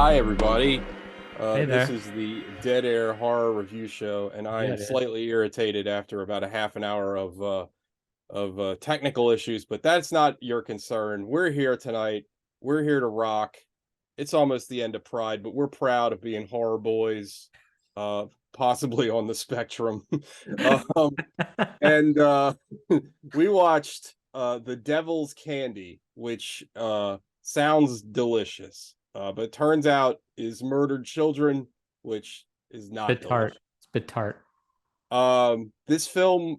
Hi, everybody. Hey This there. is the Dead Air Horror Review Show, and I Yeah, am it is. slightly irritated after about a half an hour of technical issues, but that's not your concern. We're here tonight. We're here to rock. It's almost the end of Pride, but we're proud of being horror boys, uh, possibly on the spectrum. um, and we watched The Devil's Candy, which sounds delicious, but turns out is murdered children, which is not Bit delicious. tart. It's bit tart. This film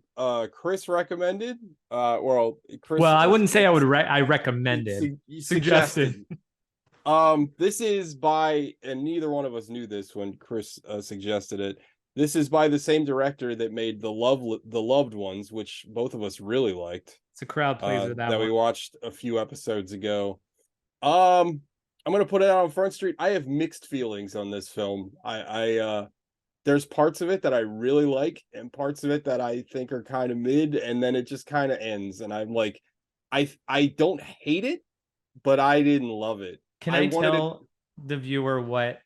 Chris recommended, well, Well, Chris I wouldn't say I recommended. Suggested. suggested. This is by, and neither one of us knew this when Chris suggested it. This is by the same director that made the Loved Ones, which both of us really liked. It's a crowd pleaser, that That we one. watched a few episodes ago. Um, I'm gonna put it out on Front Street. I have mixed feelings on this film. There's parts of it that I really like, and parts of it that I think are kind of mid, and then it just kind of ends. And I'm like, I don't hate it, but I didn't love it. Can I I wanted it. tell the viewer what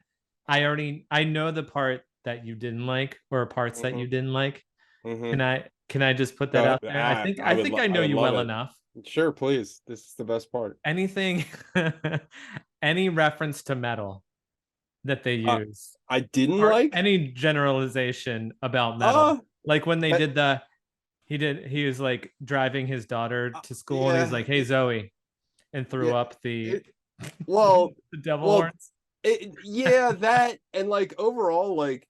I know the part that you didn't like or parts that you Mhm, didn't like. mhm. Can I just put that out there? I would I I know would you love well it. enough. Sure, please. This is the best part. Anything any reference to metal that they Uh, use I didn't or like. any generalization about metal. Uh, Like when they that, did he was like driving his daughter to school and he's yeah, like, "Hey Zoe," and threw yeah. up the It, well, the devil well, horns. yeah, that and like overall, like,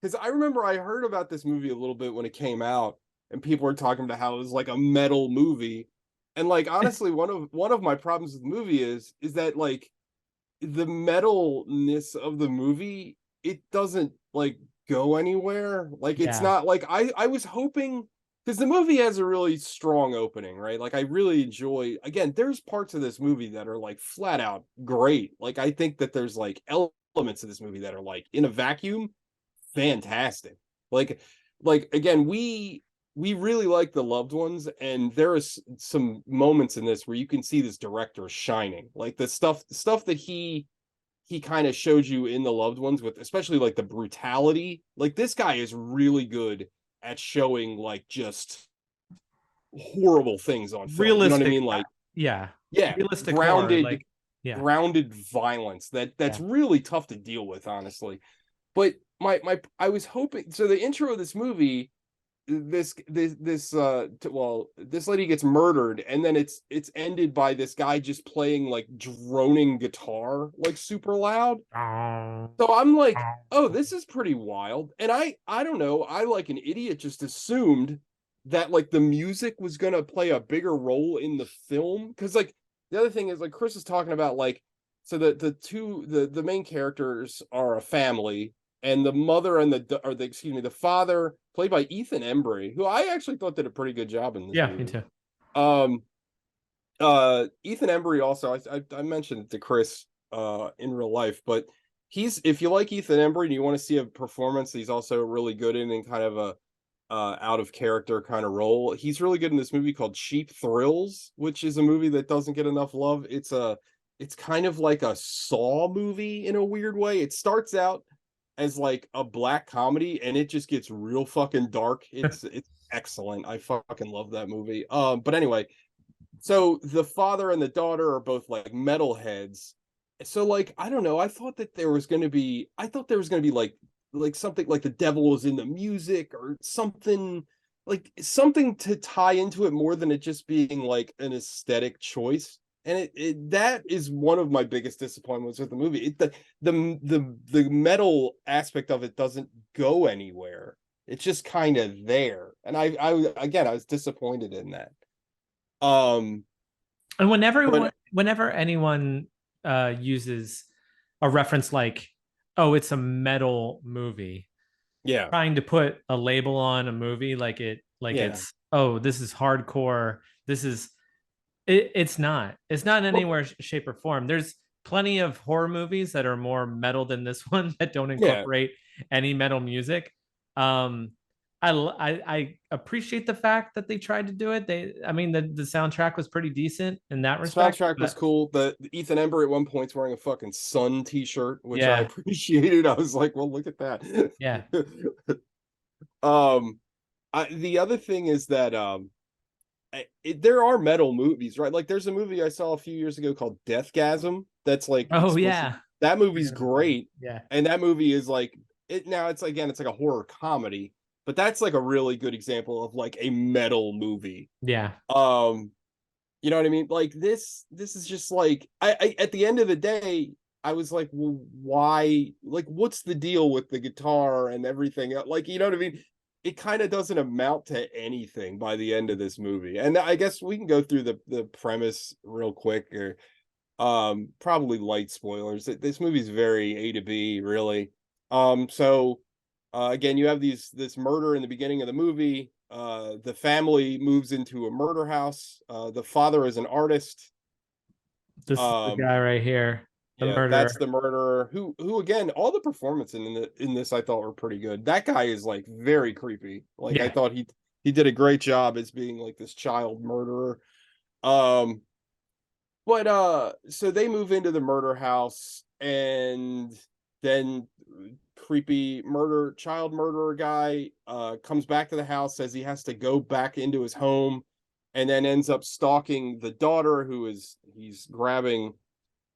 because I remember I heard about this movie a little bit when it came out, and people were talking about how it was like a metal movie, and like honestly, one of my problems with the movie is that like the metalness of the movie, it doesn't like go anywhere. Like it's Yeah. not like I was hoping, because the movie has a really strong opening, right? Like I really enjoy, again, there's parts of this movie that are like flat out great. Like I think that there's like elements of this movie that are like in a vacuum fantastic. Like again, we really like The Loved Ones, and there is some moments in this where you can see this director shining. Like the stuff that he kind of showed you in The Loved Ones, with especially like the brutality. Like this guy is really good at showing like just horrible things on film. You know what I Realistic. mean? Like, Yeah. yeah, Realistic horror. grounded Like, yeah. grounded violence that's Yeah. really tough to deal with, honestly. But my I was hoping, so the intro of this movie, this lady gets murdered, and then it's ended by this guy just playing like droning guitar like super loud. So I'm like, oh, this is pretty wild. And I don't know, I like an idiot just assumed that like the music was gonna play a bigger role in the film. Because like the other thing is, like Chris is talking about, like, so the main characters are a family, and the mother and the excuse me, the father, played by Ethan Embry, who I actually thought did a pretty good job in this Yeah, me movie. too. Um Ethan Embry also, I mentioned it to Chris in real life, but he's, if you like Ethan Embry and you want to see a performance he's also really good in kind of a out of character kind of role, he's really good in this movie called Cheap Thrills, which is a movie that doesn't get enough love. It's kind of like a Saw movie in a weird way. It starts out as like a black comedy, and it just gets real fucking dark. It's excellent. I fucking love that movie. But anyway, so the father and the daughter are both like metalheads. So like, I don't know, I thought there was going to be like something like the devil was in the music or something, like something to tie into it more than it just being like an aesthetic choice. And it that is one of my biggest disappointments with the movie. The metal aspect of it doesn't go anywhere. It's just kind of there. And I was disappointed in that. Um, And but whenever anyone uses a reference like, "Oh, it's a metal movie," yeah, trying to put a label on a movie like yeah. it's, "Oh, this is hardcore. This is it's not. It's not in Well, anywhere shape or form. There's plenty of horror movies that are more metal than this one that don't yeah. incorporate any metal music. Um I appreciate the fact that they tried to do it. I mean, the soundtrack was pretty decent in that respect. Soundtrack was But cool. The Ethan Embry at one point's wearing a fucking Sun t-shirt, which I yeah, appreciated. I was like, well, look at that. yeah. um the other thing is that there are metal movies, right? Like there's a movie I saw a few years ago called Deathgasm that's like Oh explicit. yeah. That movie's Forgot about that one. great. Yeah, And that movie is like it now it's again it's like a horror comedy, but that's like a really good example of like a metal movie. yeah. Um you know what I mean? Like this is just like I at the end of the day, I was like, well, why? Like, what's the deal with the guitar and everything? Like, you know what I mean? It kind of doesn't amount to anything by the end of this movie. And I guess we can go through the premise real quick, or probably light spoilers. This movie's very A to B, really. So again, you have this murder in the beginning of the movie. The family moves into a murder house. The father is an artist. This is the Um, guy right here, the yeah, that's murderer. the murderer. Who again? All the performances in this I thought were pretty good. That guy is like very creepy. Like I Yeah, thought he did a great job as being like this child murderer. Um, but so they move into the murder house, and then creepy child murderer guy comes back to the house, says he has to go back into his home, and then ends up stalking the daughter who is he's grabbing.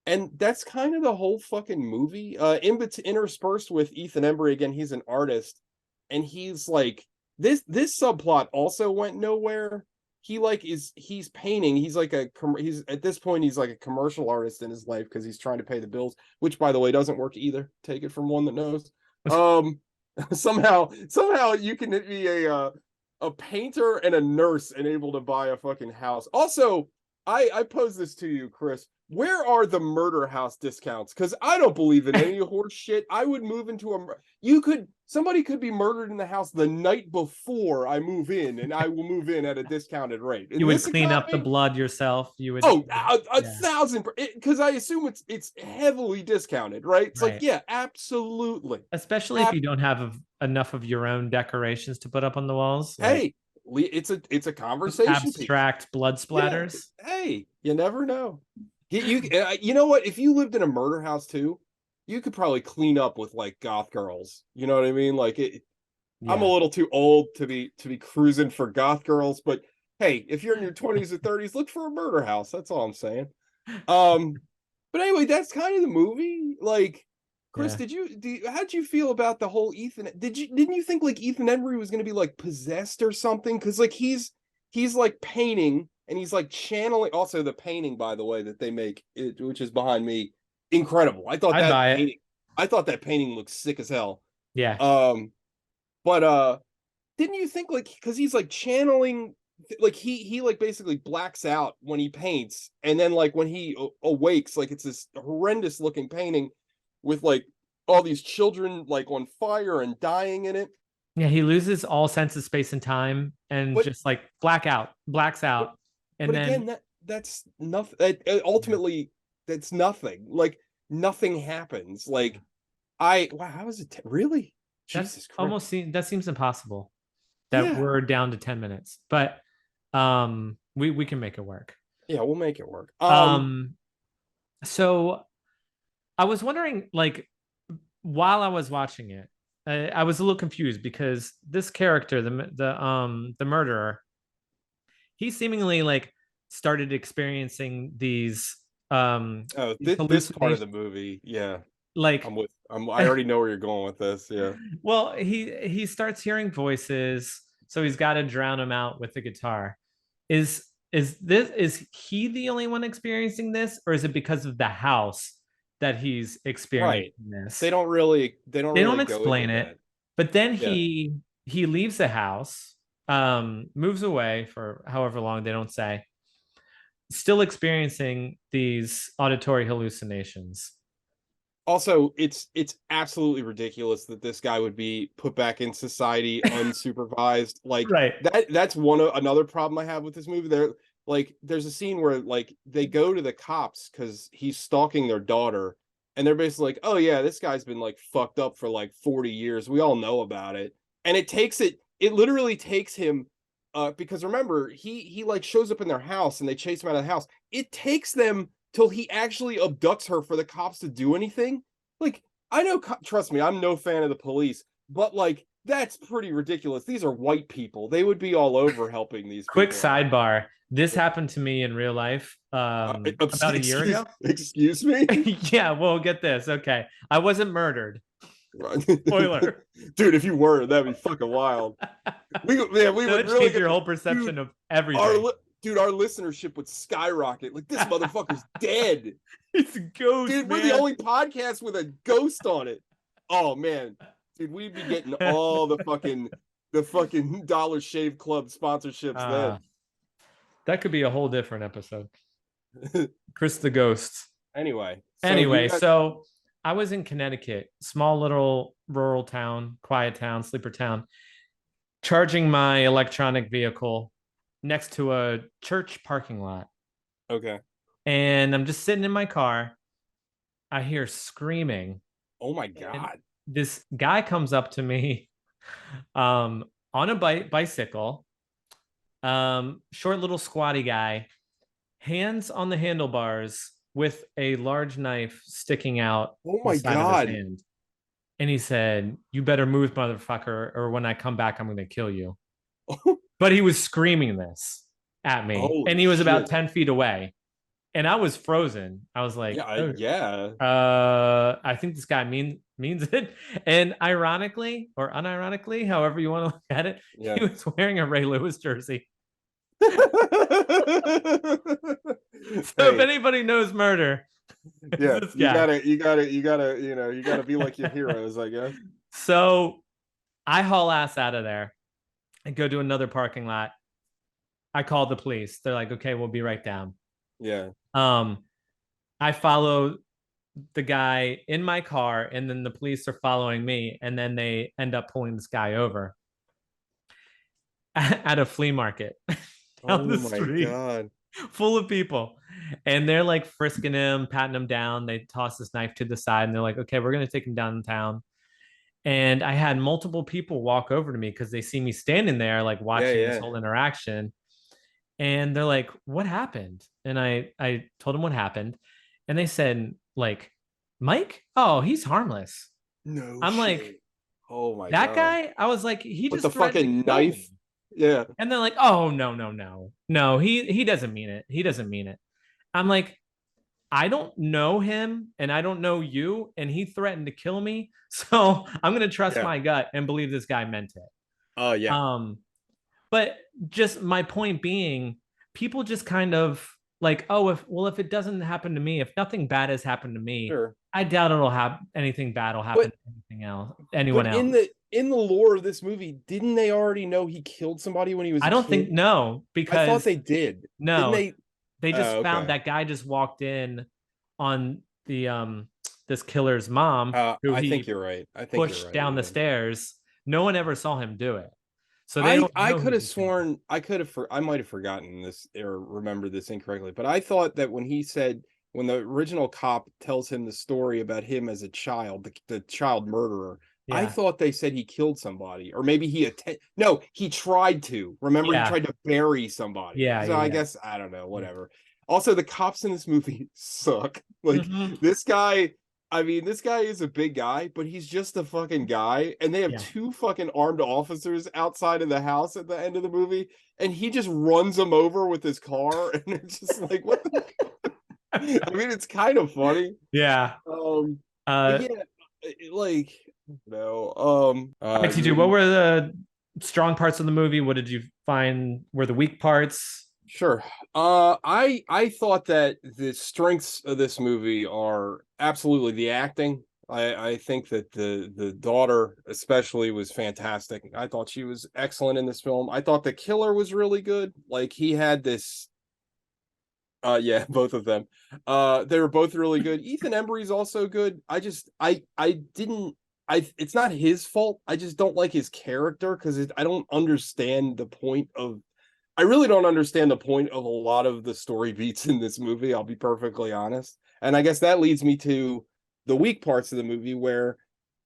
And that's kind of the whole fucking movie. Interspersed with Ethan Embry again, he's an artist, and he's like this subplot also went nowhere. He's painting. He's at this point he's like a commercial artist in his life because he's trying to pay the bills, which by the way doesn't work either. Take it from one that knows. Um, somehow you can be a painter and a nurse and able to buy a fucking house. Also, I pose this to you, Chris. Where are the murder house discounts? Because I don't believe in any horse shit. I would move into somebody could be murdered in the house the night before I move in, and I will move in at a discounted rate. In you would this clean up the economy, blood yourself. You would. oh, a Yeah, thousand, because I assume it's heavily discounted, right? It's like, right. yeah, absolutely. Especially if you don't have enough of your own decorations to put up on the walls, like Hey, it's a conversation piece. abstract blood Yeah. splatters. Hey, you never know. You know what? If you lived in a murder house too, you could probably clean up with like goth girls. You know what I mean? Like I'm a Yeah, little too old to be cruising for goth girls, but hey, if you're in your 20s or 30s, look for a murder house. That's all I'm saying. Um, but anyway, that's kind of the movie. Like, Chris, yeah. how'd you feel about the whole Ethan? Didn't you think like Ethan Embry was gonna be like possessed or something? Because like he's like painting and he's like channeling. Also, the painting, by the way, that they make, which is behind me, incredible. I'd buy it. I thought that painting looked sick as hell. Yeah, Um, but didn't you think like because he's like channeling, like he like basically blacks out when he paints, and then like when he awakes, like it's this horrendous looking painting with like all these children like on fire and dying in it. yeah. He loses all sense of space and time, and But just like blacks but out, and but then again, that's nothing. Ultimately, that's nothing. Like nothing happens. Like wow, how is it really? that's Jesus Christ. almost that seems impossible. That Yeah, we're down to 10 minutes, but we can make it work. yeah, we'll make it work. Um, so I was wondering, like, while I was watching it, I was a little confused because this character, the murderer, he seemingly like started experiencing Oh, these this part of the hallucinations. movie, yeah, Like, I already know where you're going with this. Yeah. well, he starts hearing voices, so he's got to drown them out with the guitar. Is he the only one experiencing this, or is it because of the house that he's experiencing Right. this? They don't They don't really go into explain it, that. but then Yeah. he leaves the house, moves away for however long, they don't say, still experiencing these auditory hallucinations. Also, it's absolutely ridiculous that this guy would be put back in society unsupervised. Like Right. that's another problem I have with this movie. There's a scene where like they go to the cops because he's stalking their daughter, and they're basically like, oh yeah, this guy's been like fucked up for like 40 years. We all know about it. And it takes it it literally takes him, because remember, he like shows up in their house and they chase him out of the house. It takes them till he actually abducts her for the cops to do anything. Like, I know, trust me, I'm no fan of the police, but like, that's pretty ridiculous. These are white people. They would be all over helping these Quick people out. sidebar. This happened to me in real life about a year ago. Excuse me? Yeah, well, get this. Okay. I wasn't murdered. Spoiler. Dude, if you were, that'd be fucking wild. We would really change get your whole perception dude, of everything. Our listenership would skyrocket. Like, this motherfucker's dead. It's a ghost, dude. Man. We're the only podcast with a ghost on it. Oh man, dude, we'd be getting all the fucking Dollar Shave Club sponsorships then. That could be a whole different episode. Chris the Ghost. Anyway, so I was in Connecticut, small little rural town, quiet town, sleeper town, charging my electronic vehicle next to a church parking lot. Okay. And I'm just sitting in my car. I hear screaming. Oh my God. This guy comes up to me on a bicycle, short little squatty guy, hands on the handlebars with a large knife sticking out. Oh my God. Hand. And he said, "You better move, motherfucker, or when I come back, I'm going to kill you." But he was screaming this at me. Holy and he was shit. about 10 feet away. And I was frozen. I was like, I think this guy means it. And ironically, or unironically, however you want to look at it, he was wearing a Ray Lewis jersey. So if anybody knows murder, you gotta be like your heroes, I guess. So I haul ass out of there and go to another parking lot. I call the police. They're like, okay, we'll be right down. Yeah. I follow the guy in my car, and then the police are following me, and then they end up pulling this guy over at a flea market down the street. God. Full of people. And they're like frisking him, patting him down. They toss this knife to the side, and they're like, okay, we're gonna take him downtown. And I had multiple people walk over to me because they see me standing there, like watching this whole interaction. And they're like, what happened? And I told them what happened. And they said, like, Mike? Oh, he's harmless. No, I'm like, oh my that God. guy? I was like, he with just the fucking knife. Yeah. And they're like, oh, no. He doesn't mean it. He doesn't mean it. I'm like, I don't know him and I don't know you. And he threatened to kill me. So I'm going to trust my gut and believe this guy meant it. Oh, yeah. But just my point being, people just kind of like, oh, if it doesn't happen to me, if nothing bad has happened to me, I doubt it'll have anything bad will happen to anyone else. In the lore of this movie, didn't they already know he killed somebody when he was? I don't think because I thought they did. No, didn't they just found that guy just walked in on the this killer's mom. Who I think you're right. I think pushed down the stairs. No one ever saw him do it. So I could have sworn I might have forgotten this or remembered this incorrectly, but I thought that when the original cop tells him the story about him as a child, the child murderer, I thought they said he killed somebody, or maybe he tried to. Remember, he tried to bury somebody. So I guess I don't know, whatever. Also, the cops in this movie suck. Like this guy. I mean, this guy is a big guy, but he's just a fucking guy. And they have two fucking armed officers outside of the house at the end of the movie. And he just runs them over with his car. And it's just like, what the I mean, it's kind of funny. Yeah. Like, TJ, what were the strong parts of the movie? What did you find were the weak parts? Sure. I thought that the strengths of this movie are absolutely the acting. I think that the daughter especially was fantastic. I thought she was excellent in this film. I thought the killer was really good. Like, he had this both of them. They were both really good. Ethan Embry's also good. It's not his fault. I just don't like his character because I don't understand the point of I really don't understand the point of a lot of the story beats in this movie, I'll be perfectly honest. And I guess that leads me to the weak parts of the movie where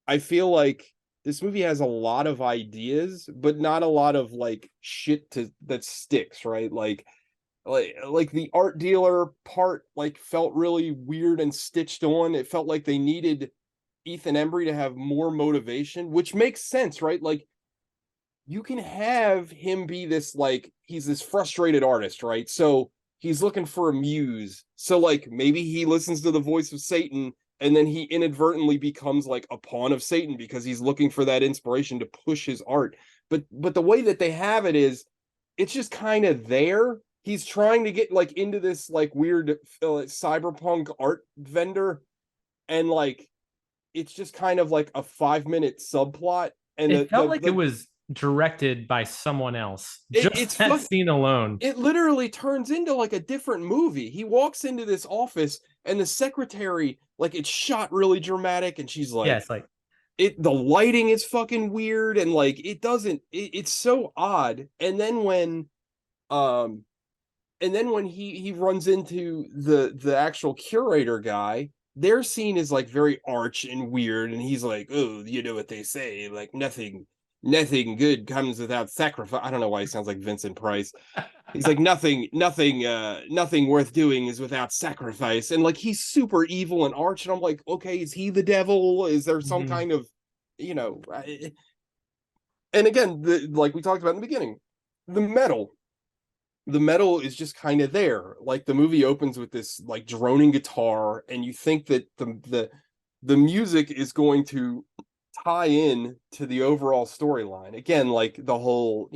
I feel like this movie has a lot of ideas, but not a lot of like shit that sticks, right? Like the art dealer part like felt really weird and stitched on. It felt like they needed Ethan Embry to have more motivation, which makes sense, right? Like you can have him be this like he's this frustrated artist, right? So he's looking for a muse. So like maybe he listens to the voice of Satan and then he inadvertently becomes like a pawn of Satan because he's looking for that inspiration to push his art. But the way that they have it is it's just kind of there. He's trying to get like into this like weird cyberpunk art vendor and like it's just kind of like a 5 minute subplot and It felt like it was directed by someone else. it's Just that fun. scene alone. It literally turns into like a different movie. He walks into this office and the secretary, like it's shot really dramatic, and she's Yeah, like, it's like the lighting is fucking weird, and like it doesn't it's so odd. Um and then when he runs into the actual curator guy, their scene is like very arch and weird, and he's like, oh, you know what they say, like nothing good comes without sacrifice. I don't know why he sounds like Vincent Price. He's like nothing worth doing is without sacrifice, and like he's super evil and arch, and I'm like, okay, is he the devil? Is there some mhm. kind of, you know? And again, like we talked about in the beginning, the metal the metal is just kind of there. Like the movie opens with this like droning guitar, and you think that the music is going to tie in to the overall storyline. Again, like the whole,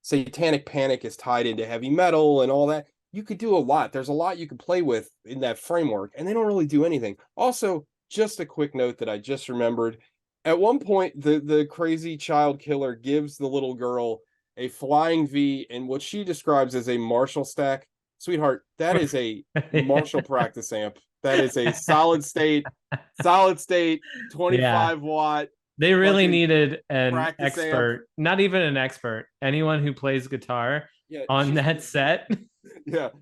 Satanic Panic is tied into heavy metal and all that. You could do a lot. There's a lot you could play with in that framework, and they don't really do anything. Also, just a quick note that I just remembered. At one point, the crazy child killer gives the little girl a flying V in what she describes as a Marshall stack. Sweetheart, that is a Marshall practice amp. That is a solid state, Yeah. 25 watt They really fucking needed an practice amp. expert, not even an expert, anyone who plays guitar Yeah, on that set.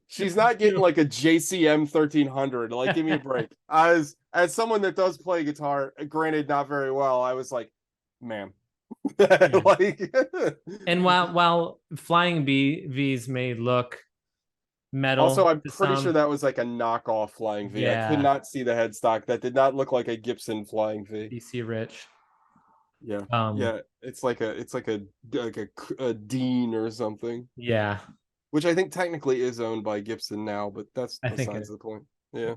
she's not getting like a JCM 1300. Like, give me a break. As someone that does play guitar, granted not very well, I was like, man, Yeah. like And while flying V's may look also, metal I'm to pretty sure some, that was like a knockoff Flying V. I could yeah, not see the headstock. That did not look like a Gibson Flying V. DC Rich. Yeah, Um, yeah, it's like a Dean or something, yeah, which I think technically is owned by Gibson now, but that's I think besides it. the point. Yeah.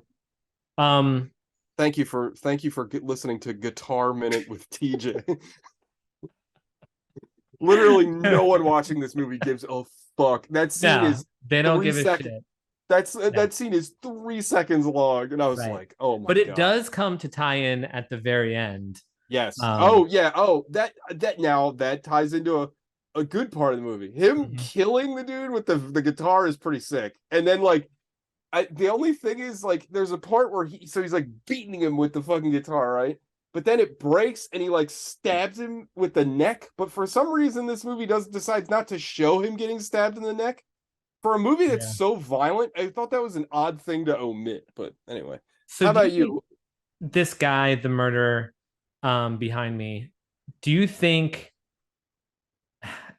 Um, Thank you for listening to Guitar Minute with TJ. Literally, no one watching this movie gives a fuck. That scene no, is they don't three give a seconds. shit. No, That scene is 3 seconds long, and I was right. like, "Oh my But it god." does come to tie in at the very end. Yes. Um, Oh yeah. Oh, that now that ties into a good part of the movie. Him mhm. killing the dude with the guitar is pretty sick. And then like the only thing is like there's a part where he's like beating him with the fucking guitar, right? But then it breaks and he like stabs him with the neck. But for some reason this movie decides not to show him getting stabbed in the neck. For a movie that's Yeah. so violent, I thought that was an odd thing to omit. But anyway. So How do you about think you? this guy, the murderer, behind me, do you think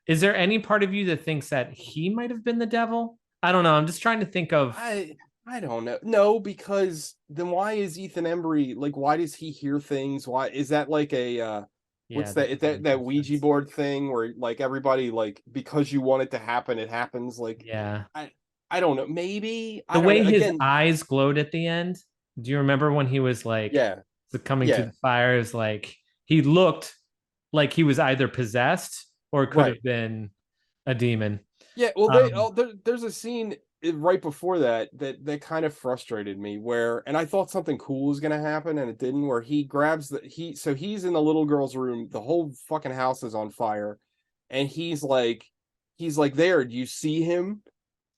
is there any part of you that thinks that he might have been the devil? I don't know. I'm just trying to think of I don't know. No, because then why is Ethan Embry like why does he hear things? Why is that like a yeah, what's that that doesn't make that much Ouija sense. board thing where like everybody like because you want it to happen, it happens like Yeah. I I don't know. Maybe The I don't way know. his Again, eyes glowed at the end. Do you remember when he was like yeah. coming through Yeah. the fires? Like he looked like he was either possessed or could Right. have been a demon. Yeah, well, Um, there's a scene right before that kind of frustrated me where, and I thought something cool was gonna happen and it didn't. Where he grabs so he's in the little girl's room, the whole fucking house is on fire, and he's like, there, do you see him?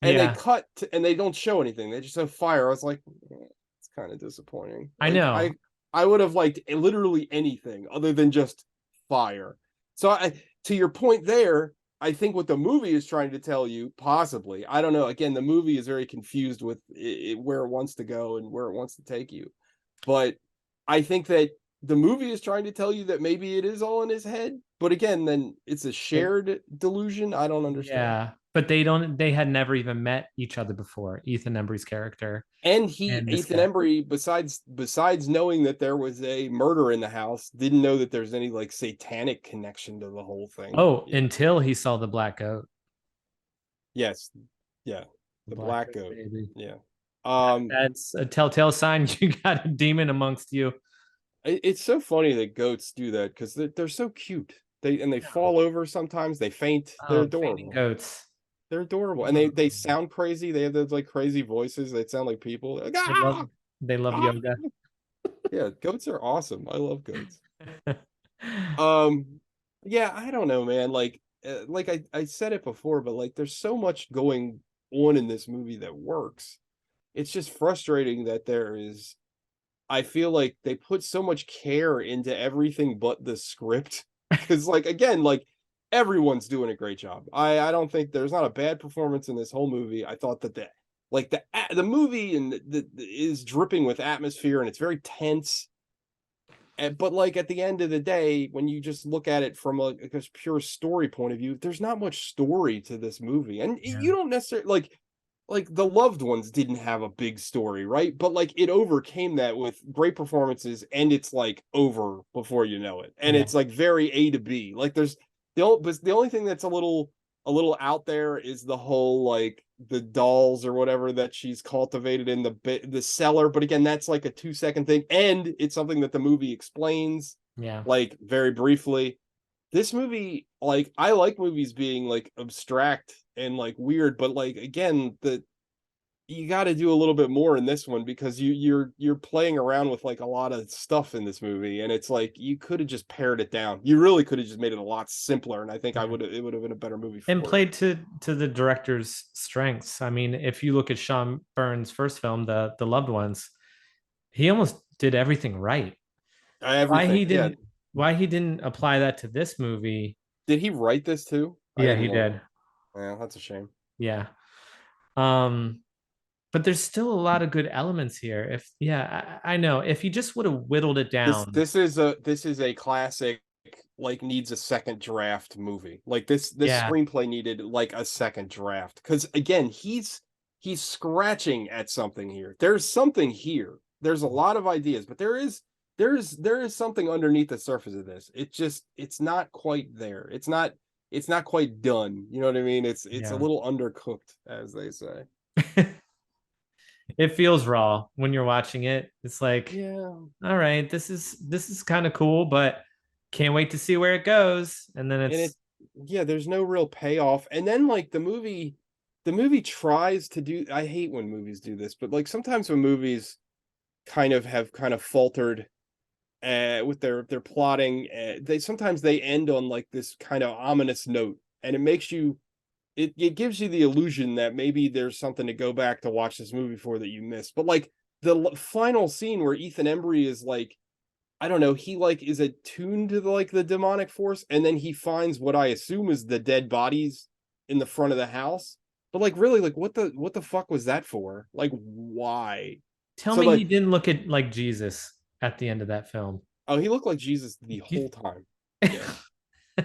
And they yeah, cut and they don't show anything. They just have fire. I was like, it's kind of disappointing. I Like know. I would have liked literally anything other than just fire. So to your point there, I think what the movie is trying to tell you, possibly, I don't know. Again, the movie is very confused with where it wants to go and where it wants to take you. But I think that the movie is trying to tell you that maybe it is all in his head, but again, then it's a It, shared delusion. I don't understand. yeah, but they had never even met each other before. Ethan Embry's character And and this Ethan guy. Embry, besides knowing that there was a murder in the house, didn't know that there's any like satanic connection to the whole thing. Oh, Yeah. until he saw the black goat. Yes. Yeah. The Black black goat goat. baby. Yeah. Um, That's a telltale sign you got a demon amongst you. it's so funny that goats do that because they're so cute. They No. fall over sometimes, they faint. They're Oh, fainting adorable. goats. They're adorable, and they Mm. sound crazy. They have those like crazy voices. They sound like people. They're like, They love ah, they love ah. yoga. Yeah, goats are awesome. I love goats. Um, yeah, I don't know, man. Like I said it before, but like there's so much going on in this movie that works. It's just frustrating that there is. I feel like they put so much care into everything but the script. Because like again, like everyone's doing a great job. I don't think there's not a bad performance in this whole movie. I thought that the movie and is dripping with atmosphere and it's very tense. But like at the end of the day, when you just look at it from a pure story point of view, there's not much story to this movie, and Yeah. you don't necessarily like the loved ones didn't have a big story, right? But like it overcame that with great performances, and it's like over before you know it, and Yeah. it's like very A to B. Like there's the only thing that's a little out there is the whole like the dolls or whatever that she's cultivated in the cellar. But again, that's like a 2-second thing, and it's something that the movie explains Yeah. like very briefly. This movie, like I like movies being like abstract and like weird, but like again, you got to do a little bit more in this one because you're playing around with like a lot of stuff in this movie, and it's like you could have just pared it down. You really could have just made it a lot simpler, and I think I Yeah. would it would have been a better movie And for it. played to the director's strengths. I mean, if you look at Sean Byrne's first film, the Loved Ones, he almost did everything right. Why Everything, he yeah. didn't why he didn't apply that to this movie? Did he write this too? I Yeah, didn't he look. did. Yeah, that's a shame. Yeah. Um, but there's still a lot of good elements here. If yeah, I know. If he just would have whittled it This down. this is a classic like needs a second draft movie. Like this Yeah. screenplay needed like a second draft because again he's scratching at something here. There's something here. There's a lot of ideas, but there is something underneath the surface of this. It's not quite there. It's not quite done. You know what I mean? It's a Yeah. little undercooked, as they say. It feels raw when you're watching it. It's like, Yeah. all right, this is kind of cool, but can't wait to see where it goes. And then And it's it yeah, there's no real payoff. And then like the movie tries to do. I hate when movies do this, but like sometimes when movies kind of faltered with their plotting, they end on like this kind of ominous note, and it gives you the illusion that maybe there's something to go back to watch this movie for that you missed. But like the final scene where Ethan Embry is like, I don't know, he like is attuned to the demonic force, and then he finds what I assume is the dead bodies in the front of the house. But like really, like what the fuck was that for? Like why? tell So me he like, didn't look at like Jesus at the end of that film. oh, he looked like Jesus the You- whole time. Yeah.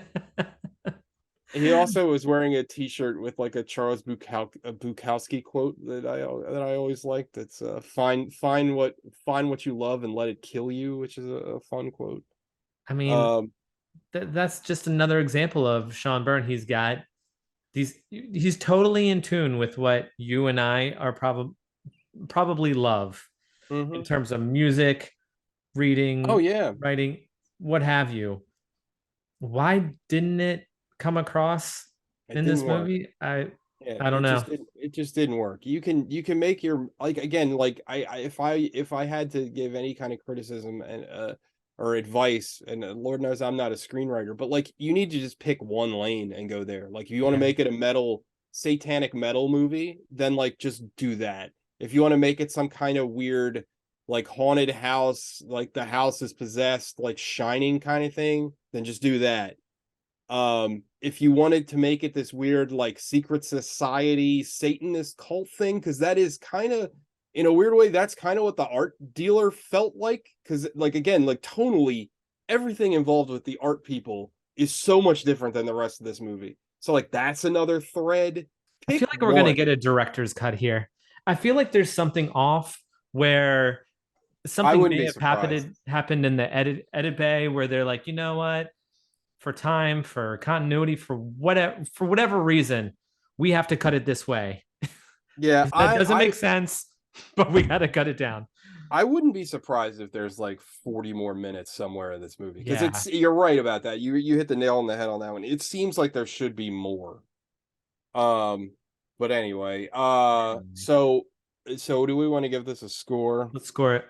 He also was wearing a T-shirt with like a Charles Bukowski quote that I always liked. It's find what you love and let it kill you, which is a fun quote. I mean, Um, that's just another example of Sean Byrne. He's totally in tune with what you and I are probably love in mhm. terms of music, Oh reading, yeah, writing, what have you. Why didn't it come across it in didn't this work. movie? Yeah, I don't know. it just didn't work. You can make your like again like if I had to give any kind of criticism and or advice, and Lord knows I'm not a screenwriter, but like you need to just pick one lane and go there. Like if you want to Yeah. make it a satanic metal movie, then like just do that. If you want to make it some kind of weird like haunted house, like the house is possessed, like Shining kind of thing, then just do that. If you wanted to make it this weird like secret society Satanist cult thing, because that is kind of in a weird way, that's kind of what the art dealer felt like. Because, like, again, like tonally, everything involved with the art people is so much different than the rest of this movie. So, like, that's another thread. I Pick feel like we're gonna one. get a director's cut here. I feel like there's something off where I something wouldn't may be have surprised. happened in the edit bay where they're like, you know what, for time, for continuity, for whatever reason, we have to cut it this way. Yeah, That doesn't make sense, but we got to cut it down. I wouldn't be surprised if there's like 40 more minutes somewhere in this movie because Yeah. you're right about that. You hit the nail on the head on that one. It seems like there should be more. Um, but anyway, so do we want to give this a score? Let's score it.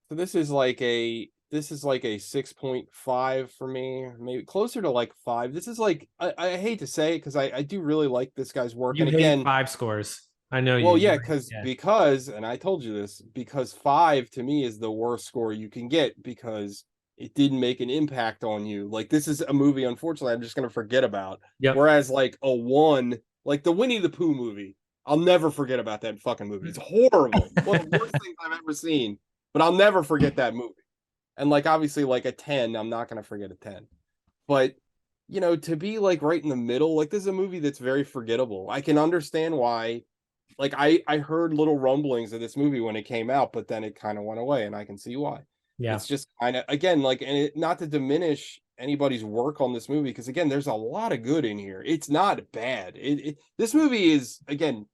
So this is like a 6.5 for me, maybe closer to like 5. This is like I hate to say it because I do really like this guy's work. You And hate again, 5 scores. I know well, you yeah, hate, because yeah. because and I told you this, because 5 to me is the worst score you can get because it didn't make an impact on you. Like this is a movie, unfortunately, I'm just gonna forget about. Yep. Whereas like a 1, like the Winnie the Pooh movie, I'll never forget about that fucking movie. It's horrible. One of the worst things I've ever seen, but I'll never forget that movie. And like obviously like a 10, I'm not gonna forget a 10. But to be like right in the middle, like this is a movie that's very forgettable. I can understand why, like I heard little rumblings of this movie when it came out, but then it kind of went away, and I can see why. Yeah. It's just kind of, again, like, and not to diminish anybody's work on this movie because again, there's a lot of good in here. It's not bad. This movie is, again,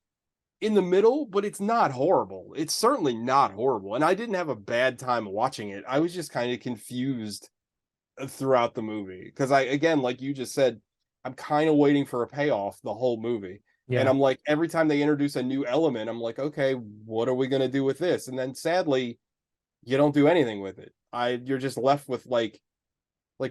in the middle, but it's not horrible. It's certainly not horrible, and I didn't have a bad time watching it. I was just kind of confused throughout the movie because I, again, like you just said, I'm kind of waiting for a payoff the whole movie. And Yeah. I'm like, every time they introduce a new element, I'm like, okay, what are we going to do with this? And then sadly, you don't do anything with it. You're just left with like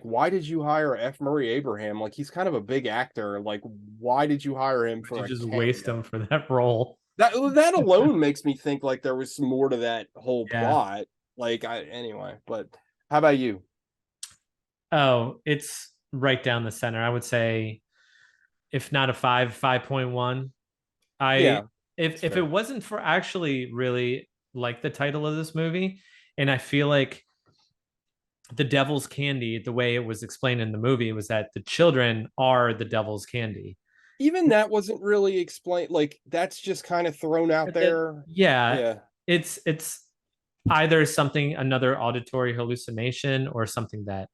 why did you hire F. Murray Abraham? Like he's kind of a big actor. Like why did you hire him Would you for a just waste cameo? them for that role? That alone makes me think like there was some more to that whole Yeah. plot. Like anyway, but how about you? Oh, it's right down the center. I would say, if not a 5.1. I Yeah, it's if it fair. wasn't for actually really like the title of this movie, and I feel like the devil's candy, the way it was explained in the movie, was that the children are the devil's candy. Even that wasn't really explained. Like that's just kind of thrown out there. Yeah, Yeah. it's either something, another auditory hallucination, or something that,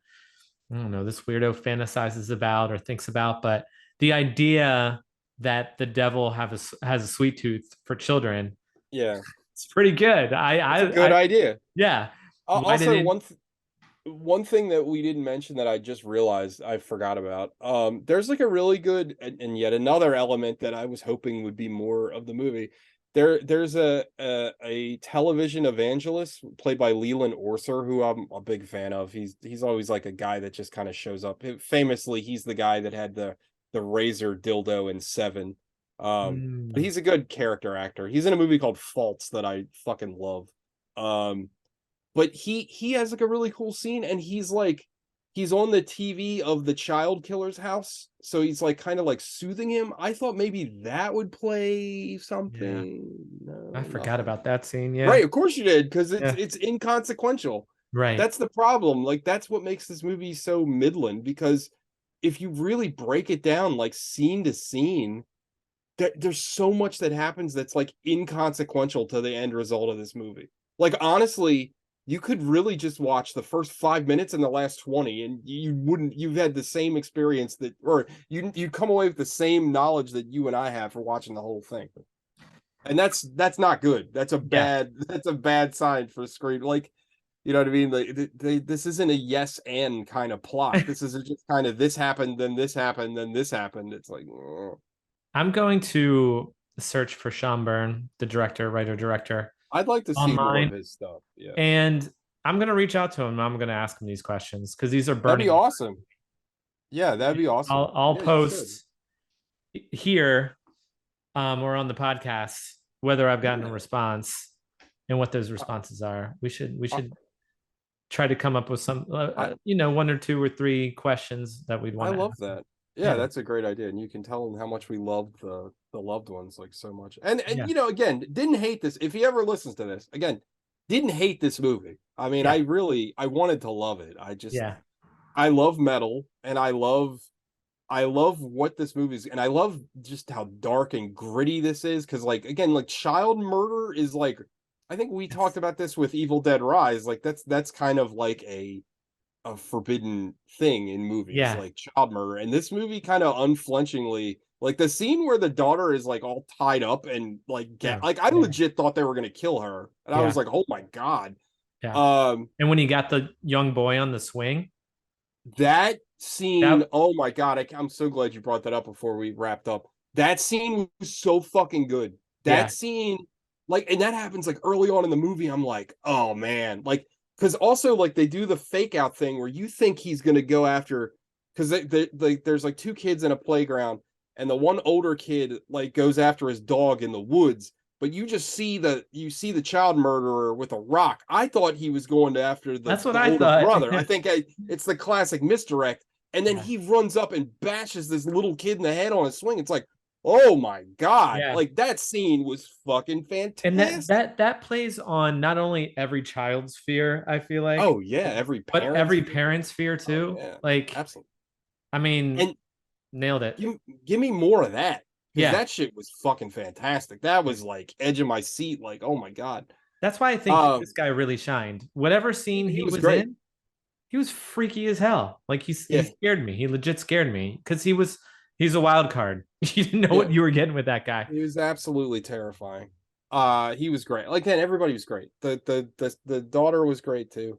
I don't know, this weirdo fantasizes about or thinks about. But the idea that the devil has a sweet tooth for children, Yeah. it's pretty good. It's a good idea. Yeah. Why Also, didn't one thing that we didn't mention that I just realized I forgot about. There's like a really good and yet another element that I was hoping would be more of the movie. There's a television evangelist played by Leland Orser, who I'm a big fan of. He's always like a guy that just kind of shows up. Famously, he's the guy that had the razor dildo in Seven. But Mm, he's a good character actor. He's in a movie called Faults that I fucking love. Um, but he has like a really cool scene, and he's on the TV of the child killer's house, so he's like kind of like soothing him. I thought maybe that would play yeah. something. I No, forgot nothing. about that scene. Yeah. Right, of course you did, because it's Yeah. it's inconsequential. Right. That's the problem. Like that's what makes this movie so midland, because if you really break it down like scene to scene, there's so much that happens that's like inconsequential to the end result of this movie. Like honestly, you could really just watch the first 5 minutes and the last 20, and you've had the same experience that, or you'd come away with the same knowledge that you and I have for watching the whole thing. And that's not good. Yeah. That's a bad sign for screen. Like, you know what I mean? Like this isn't a yes and kind of plot. This is just kind of this happened, then this happened, then this happened. It's like, I'm going to search for Sean Byrne, the director, writer, director, I'd like to see more of online, his stuff. Yeah. and I'm going to reach out to him. I'm going to ask him these questions because these are That'd be burning. awesome. Yeah, that'd be awesome. I'll Yeah, you should. post here, or on the podcast, whether I've gotten a Yeah. response and what those I, responses are. We I, should try to come up with some, I one or two or three questions that we'd I want to love ask them. that. Yeah, Yeah. that's a great idea, and you can tell them how much we loved the loved ones like so much. And Yeah. you know, again, didn't hate this. If he ever listens to this, again, didn't hate this movie. I mean, Yeah. I wanted to love it. Yeah. I love metal, and I love what this movie's, and I love just how dark and gritty this is. Because like again, like child murder is like, I think we talked It's about this with Evil Dead Rise. Like that's kind of like a forbidden thing in movies, yeah. like child murder. And this movie kind of unflinchingly, like the scene where the daughter is like all tied up and like Yeah. like I Yeah. legit thought they were gonna kill her, and I was Yeah. like, oh my god. Yeah. Um, And when he got the young boy on the swing, that scene, that oh my god, I'm so glad you brought that up before we wrapped up. That scene was so fucking good. That yeah, scene, like, and that happens like early on in the movie. I'm like, oh man, like, because also like they do the fake out thing where you think he's gonna go after, because there's like two kids in a playground, and the one older kid like goes after his dog in the woods, but you see the child murderer with a rock. I thought he was going after that's what the I older thought. brother. It's the classic misdirect, and then Yeah. he runs up and bashes this little kid in the head on a swing. It's like, oh my god, Yeah. like that scene was fucking And that fantastic. that that plays on not only every child's fear, I feel like, Oh yeah, every but parent's every fear. parent's fear Oh too. yeah, Like, absolutely. I mean, And nailed it. give give me more of that, because Yeah. that shit was fucking fantastic. That Yeah. was like edge of my seat. Like, oh my god. That's why I think Um, this guy really shined. Whatever scene he he was was great. in, he was freaky as hell. Like he Yeah, scared me. He legit scared me because he's a wild card. You didn't know yeah. what you were getting with that guy. He was absolutely terrifying. He was great. Like then everybody was great. The daughter was great too.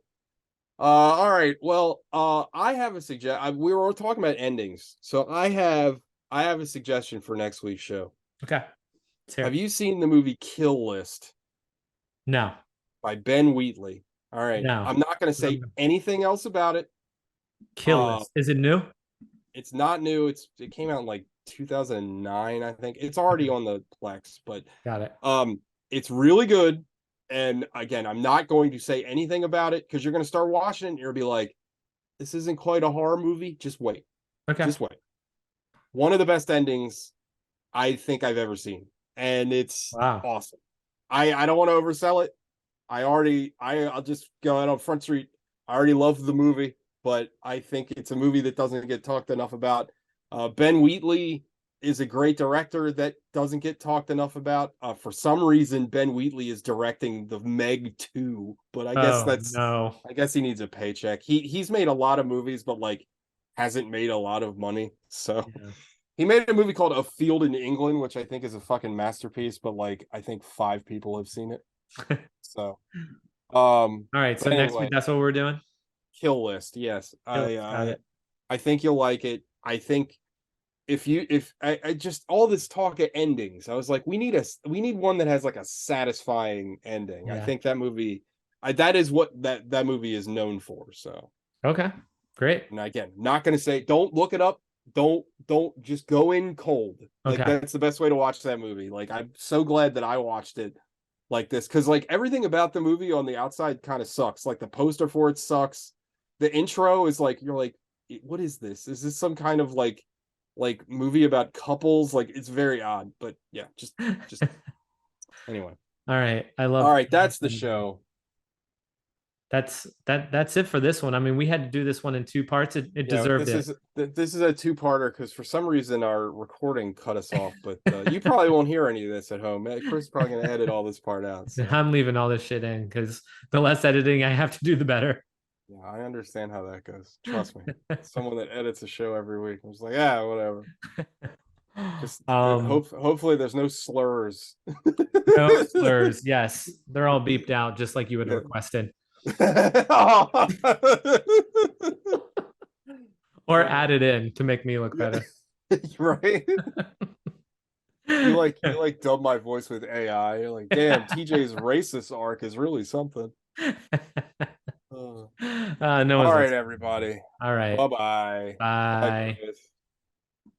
All right. Well, I have a we were talking about endings, so I have a suggestion for next week's show. Okay. Let's hear Have it. you seen the movie Kill List No. by Ben Wheatley? All right. No. I'm not going to say anything else about it. Kill Uh, list. Is it new? it's not new. It came out in like 2009, I think. It's already Okay. on the Plex, but Got it. it's really good. And again, I'm not going to say anything about it because you're going to start watching it and you'll be like, this isn't quite a horror movie. Just wait. Okay. Just wait. One of the best endings I think I've ever seen. And it's Wow. awesome. I don't want to oversell it. I'll just go out on Front Street. I already love the movie, but I think it's a movie that doesn't get talked enough about. Ben Wheatley is a great director that doesn't get talked enough about. For some reason, Ben Wheatley is directing the Meg 2, but Oh no. I guess he needs a paycheck. He's made a lot of movies, but like hasn't made a lot of money. So Yeah. he made a movie called A Field in England, which I think is a fucking masterpiece, but like I think five people have seen it. So All right. So but next week, anyway, that's what we're doing. Kill List, yes. Kill list. Got it. I think you'll like it. I think if I just all this talk of endings, I was like, we need one that has like a satisfying ending. I Yeah. think that movie that is what that movie is known for. So, Okay. Great. and again, not gonna say don't look it up. Don't just go in cold. Like Okay. that's the best way to watch that movie. Like I'm so glad that I watched it like this, because like everything about the movie on the outside kind of sucks. Like the poster for it sucks. The intro is like you're like, what is this? Is this some kind of like movie about couples? Like it's very odd. But yeah, just anyway. All right. All right, that's the show. That's it for this one. I mean, we had to do this one in two parts. It Yeah, deserved it. this is a two-parter because for some reason our recording cut us off. But you probably won't hear any of this at home. Chris is probably gonna edit all this part out. So. I'm leaving all this shit in because the less editing I have to do, the better. Yeah, I understand how that goes. Trust me. Someone that edits a show every week. I was like, yeah, whatever. Just hopefully there's no slurs. No slurs. Yes, they're all beeped out just like you had requested, or added in to make me look better. Right? You like dub my voice with AI. You're like, damn, TJ's racist arc is really something. No All one's right, listening. everybody. All right. Bye-bye. Bye, Bye. Chris.